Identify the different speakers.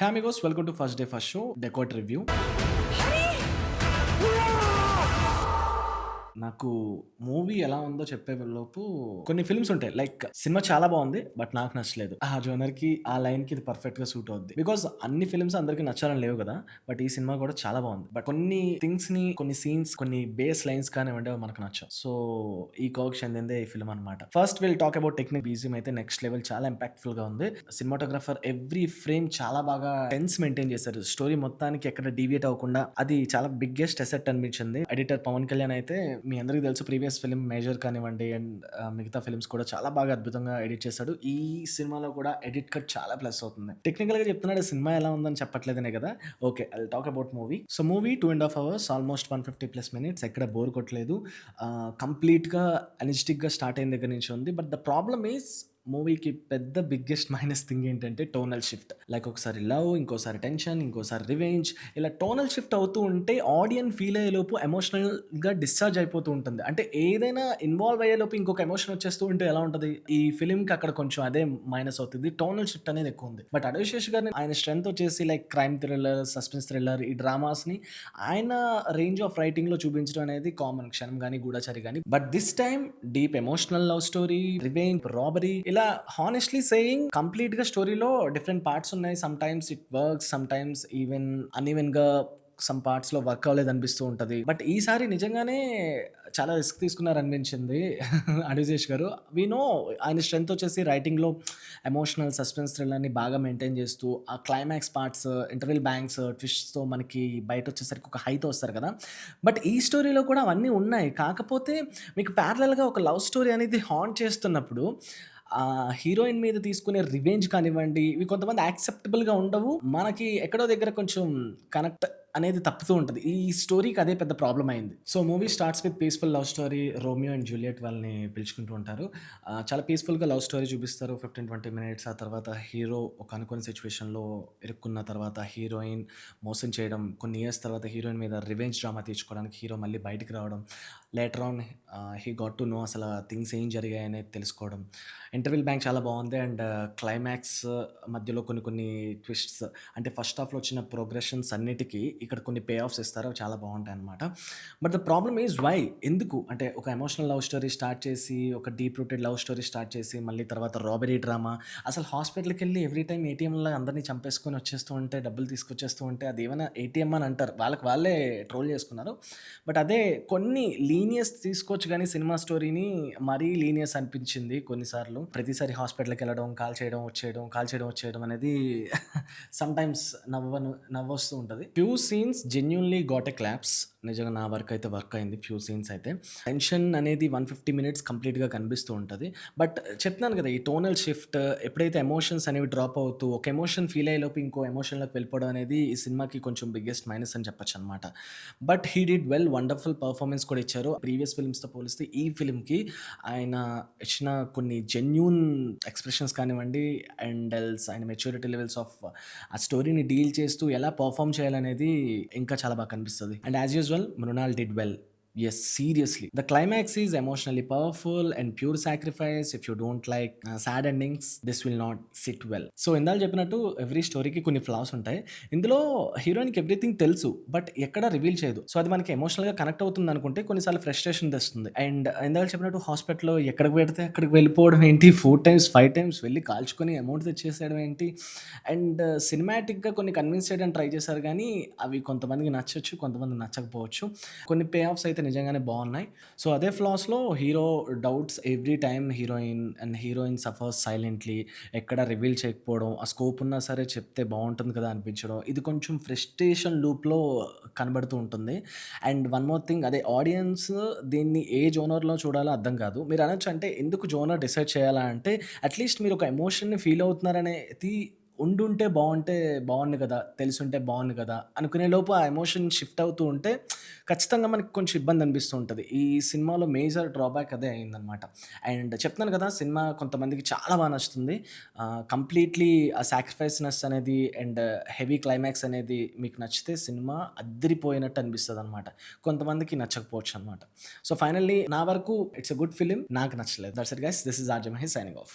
Speaker 1: Hey amigos, welcome to First Day First Show, Decode Review. నాకు movie ఎలా ఉందో చెప్పే లోపు కొన్ని ఫిల్మ్స్ ఉంటాయి. లైక్ సినిమా చాలా బావుంది. బట్ నాకు నచ్చలేదు. ఆ జోనర్‌కి, ఆ లైన్‌కి ఇది పర్ఫెక్ట్‌గా సూట్ అవుద్ది. బికాజ్ అన్ని ఫిల్మ్స్ అందరికి నచ్చాలని లేవు గదా! బట్ ఈ సినిమా కూడా చాలా బావుంది. బట్ కొన్ని థింగ్స్‌ని, కొన్ని సీన్స్, కొన్ని బేస్ లైన్స్ కానివ్వండి అవి మనకు నచ్చవు. సో, ఈ కోవకి చెందిందే ఈ ఫిల్మ్ అనమాట. First will talk about technique. BGM అయితే నెక్స్ట్ లెవెల్ చాలా ఇంపాక్ట్‌ఫుల్‌గా ఉంది. సినిమాటోగ్రాఫర్ ఎవ్రీ ఫ్రేమ్ చాలా బాగా టెన్స్ మెయింటైన్ చేశారు. స్టోరీ మొత్తానికి ఎక్కడ డీవియేట్ అవ్వకుండా అది చాలా బిగ్గెస్ట్ అసెట్ అనిపించింది. ఎడిటర్ పవన్ కళ్యాణ్ అయితే మీ అందరికీ తెలుసు ప్రీవియస్ ఫిల్మ్ 'మేజర్' కానివ్వండి అండ్ మిగతా ఫిల్మ్స్ కూడా చాలా బాగా అద్భుతంగా ఎడిట్ చేశాడు. ఈ సినిమాలో కూడా ఎడిట్ కట్ చాలా ప్లస్ అవుతుంది. టెక్నికల్‌గా చెప్తున్నాడు సినిమా ఎలా ఉందని చెప్పట్లేదనే కదా! Okay. I will talk about movie. So, movie 2½ hours almost 150+ minutes ఎక్కడ బోర్ కొట్టలేదు. కంప్లీట్‌గా ఎనర్జిటిక్‌గా స్టార్ట్ అయిన దగ్గర నుంచి ఉంది. బట్ ద ప్రాబ్లమ్ ఈస్ మూవీకి పెద్ద బిగ్గెస్ట్ మైనస్ థింగ్ ఏంటంటే టోనల్ షిఫ్ట్. లైక్ ఒకసారి లవ్, ఇంకోసారి టెన్షన్, ఇంకోసారి రివెంజ్ ఇలా టోనల్ షిఫ్ట్ అవుతూ ఉంటే ఆడియన్స్ ఫీల్ అయ్యేలోపు ఎమోషనల్‌గా డిశ్చార్జ్ అయిపోతూ ఉంటుంది. అంటే ఏదైనా ఇన్వాల్వ్ అయ్యేలోపు ఇంకొక ఎమోషన్ వచ్చేస్తూ ఉంటే ఎలా ఉంటది? ఈ ఫిల్మ్‌కి అక్కడ కొంచెం అదే మైనస్ అవుతుంది. టోనల్ షిఫ్ట్ అనేది ఎక్కువ ఉంది. బట్ అడవిశేష్ గారిని ఆయన స్ట్రెంత్ వచ్చేసి like crime thriller, suspense thriller ఈ డ్రామాస్‌ని ఆయన రేంజ్ ఆఫ్ రైటింగ్‌లో చూపించడం అనేది కామన్. 'క్షణం' గాని, 'గూఢచారి' గాని. But this time deep emotional love story, revenge, robbery ఇలా హానెస్ట్‌లీ సేయింగ్ కంప్లీట్‌గా స్టోరీలో డిఫరెంట్ పార్ట్స్ ఉన్నాయి. Some times it works, some times even అన్‌ఈవెన్‌గా సమ్ పార్ట్స్‌లో వర్క్ అవ్వలేదు అనిపిస్తూ ఉంటది. బట్ ఈసారి నిజంగానే చాలా రిస్క్ తీసుకున్నారనిపించింది అనిరుధ్ గారు. వి నో ఆయన స్ట్రెంత్ వచ్చేసి రైటింగ్‌లో ఎమోషనల్, సస్పెన్స్ థ్రిల్లర్‌ని బాగా మెయింటైన్ చేస్తూ ఆ క్లైమాక్స్ పార్ట్స్, ఇంటర్వెల్ బ్యాంగ్స్, ట్విస్ట్స్‌తో మనకి బయటొచ్చేసరికి ఒక హైతో వస్తారు కదా! బట్ ఈ స్టోరీలో కూడా అవన్నీ ఉన్నాయి. కాకపోతే మీకు ప్యారలల్‌గా ఒక లవ్ స్టోరీ అనేది హాంట్ చేస్తున్నప్పుడు హీరోయిన్ మీద తీసుకునే రివెంజ్ కానివ్వండి, ఇవి కొంతమంది యాక్సెప్టబుల్‌గా ఉండవు. మనకి ఎక్కడో దగ్గర కొంచెం కనెక్ట్ అనేది తప్పుతూ ఉంటది. ఈ స్టోరీకి అదే పెద్ద ప్రాబ్లమ్ అయింది. So, movie starts with peaceful love story. Romeo and Juliet వాళ్ళని పిలుచుకుంటూ ఉంటారు. చాలా పీస్‌ఫుల్‌గా లవ్ స్టోరీ చూపిస్తారు. 15, 20 మినిట్స్. ఆ తర్వాత హీరో ఒక అనుకోని సిట్యుయేషన్‌లో ఇరుక్కున్న తర్వాత హీరోయిన్ మోసం చేయడం, కొన్ని ఇయర్స్ తర్వాత హీరోయిన్ మీద రివెంజ్ డ్రామా తీర్చుకోవడానికి హీరో మళ్ళీ బయటికి రావడం. Later on he got to know అసల థింగ్స్ ఏం జరిగాయనేది తెలుసుకోవడం. ఇంటర్వెల్ బ్యాంక్ చాలా బావుంది. అండ్ క్లైమాక్స్ మధ్యలో కొన్ని కొన్ని ట్విస్ట్స్ అంటే ఫస్ట్ హాఫ్‌లో వచ్చిన ప్రోగ్రెషన్స్ అన్నిటికి ఇక్కడ కొన్ని పే ఆఫ్స్ ఇస్తారు. అవి చాలా బావుంటాయన్నమాట. But the problem is why? ఎందుకు? అంటే ఒక ఎమోషనల్ లవ్ స్టోరీ స్టార్ట్ చేసి, ఒక deep rooted love story start చేసి, మళ్ళీ తర్వాత రాబరీ డ్రామా. అసలు హాస్పిటల్‌కెళ్ళి ఎవ్రీ టైమ్ ఏటీఎంలో అందరిని చంపేసుకొని వచ్చేస్తూ ఉంటే, డబ్బులు తీసుకొచ్చేస్తూ ఉంటే అదేమైనా ఏటీఎం అని అంటారు. వాళ్ళకి వాళ్ళే ట్రోల్ చేసుకున్నారు. బట్ అదే కొన్ని లీనియస్ తీసుకోవచ్చు గానీ సినిమా స్టోరీని మరీ లీనియస్ అనిపించింది కొన్నిసార్లు. ప్రతిసారి హాస్పిటల్‌కెళ్ళడం, కాల్ చేయడం, వచ్చేయడం, కాల్ చేయడం, వచ్చేయడం అనేది సమ్‌టైమ్స్ నవ్వొస్తూ ఉంటది. Few scenes genuinely got a claps. నిజంగా నా వరకైతే వర్క్ అయింది ఫ్యూ సీన్స్ అయితే. టెన్షన్ అనేది 150 మినిట్స్ కంప్లీట్‌గా కనిపిస్తూ ఉంటది. బట్ చెప్తున్నాను కదా! ఈ టోనల్ షిఫ్ట్ ఎప్పుడైతే ఎమోషన్స్ అనేవి డ్రాప్ అవుతూ ఒక ఎమోషన్ ఫీల్ అయ్యేలోపు ఇంకో ఎమోషన్‌లోకి వెళ్ళిపోవడం అనేది ఈ సినిమాకి కొంచెం బిగ్గెస్ట్ మైనస్ అని చెప్పొచ్చనమాట. But he did well. Wonderful performance కూడా ఇచ్చారు. ప్రీవియస్ ఫిల్మ్స్‌తో పోలిస్తే ఈ ఫిల్మ్‌కి ఆయన ఇచ్చిన కొన్ని జెన్యూన్ ఎక్స్‌ప్రెషన్స్ కానివ్వండి అండ్ ఎల్స్ ఆయన మెచ్యూరిటీ లెవెల్స్ ఆఫ్ ఆ స్టోరీని డీల్ చేస్తూ ఎలా పెర్ఫార్మ్ చేయాలనేది ఇంకా చాలా బాగా కనిపిస్తది. And as usual Mrunal did well. Yes, seriously. The climax is emotionally powerful and pure sacrifice. If you don't like sad endings this will not sit well. So, ఇందాక చెప్పినట్టు ఎవ్రీ స్టోరీకి కొన్ని ఫ్లాస్ ఉంటాయి. ఇందులో హీరోయిన్‌కి ఎవ్రీథింగ్ తెలుసు. బట్ ఎక్కడ reveal చేయదు. సో, అది మనకి ఎమోషనల్‌గా కనెక్ట్ అవుతుందనుకుంటే కొన్నిసార్లు ఫ్రస్ట్రేషన్ తెస్తుంది. అండ్ ఇందాక చెప్పినట్టు హాస్పిటల్‌లో ఎక్కడికి పెడితే అక్కడికి వెళ్ళిపోవడం ఏంటి, 4 టైమ్స్, 5 టైమ్స్ వెళ్లి కాల్చుకొని అమౌంట్ తెచ్చేసేయడం ఏంటి. అండ్ సినిమాటిక్‌గా కొన్ని కన్విన్స్ చేయడానికి ట్రై చేశారు గానీ, అవి కొంతమందికి నచ్చొచ్చు, కొంతమందికి నచ్చకపోవచ్చు. కొన్ని పే ఆఫ్స్ అయితే నిజంగానే బావున్నాయి. సో, అదే ఫ్లాస్‌లో hero doubts every time heroine and heroine suffers సైలెంట్‌లీ. ఎక్కడ రివీల్ చేయకపోవడం, ఆ స్కోప్ ఉన్నా సరే చెప్తే బావుంటుంది కదా అనిపించడం. ఇది కొంచెం ఫ్రస్ట్రేషన్ లూప్‌లో కనబడుతూ ఉంటుంది. అండ్ వన్ మోర్ థింగ్ అదే ఆడియన్స్ దీన్ని ఏ జోనర్‌లో చూడాలో అర్థం కాదు. మీరు అనొచ్చు అంటే ఎందుకు జోనర్ డిసైడ్ చేయాలా అంటే అట్‌లీస్ట్ మీరు ఒక ఎమోషన్‌ని ఫీల్ అవుతున్నారనేది ఉండుంటే బావుండు గదా! తెలిసుంటే బావుండు గదా! అనుకునే లోపు ఆ ఎమోషన్ షిఫ్ట్ అవుతూ ఉంటే ఖచ్చితంగా మనకి కొంచెం ఇబ్బంది అనిపిస్తూ ఉంటది. ఈ సినిమాలో మేజర్ డ్రాబ్యాక్ అదే అయిందనమాట. అండ్ చెప్తున్నాను కదా! సినిమా కొంతమందికి చాలా బా నచ్చుతుంది. కంప్లీట్‌లీ ఆ సాక్రిఫైస్‌నెస్ అనేది అండ్ హెవీ క్లైమాక్స్ అనేది మీకు నచ్చితే సినిమా అద్దిరిపోయినట్టు అనిపిస్తదనమాట. కొంతమందికి నచ్చకపోవచ్చనమాట. సో, ఫైనల్లీ నా వరకు ఇట్స్ ఎ గుడ్ ఫిల్మ్. నాకు నచ్చలేదు. That's it guys. This is RJ Mahesh signing off.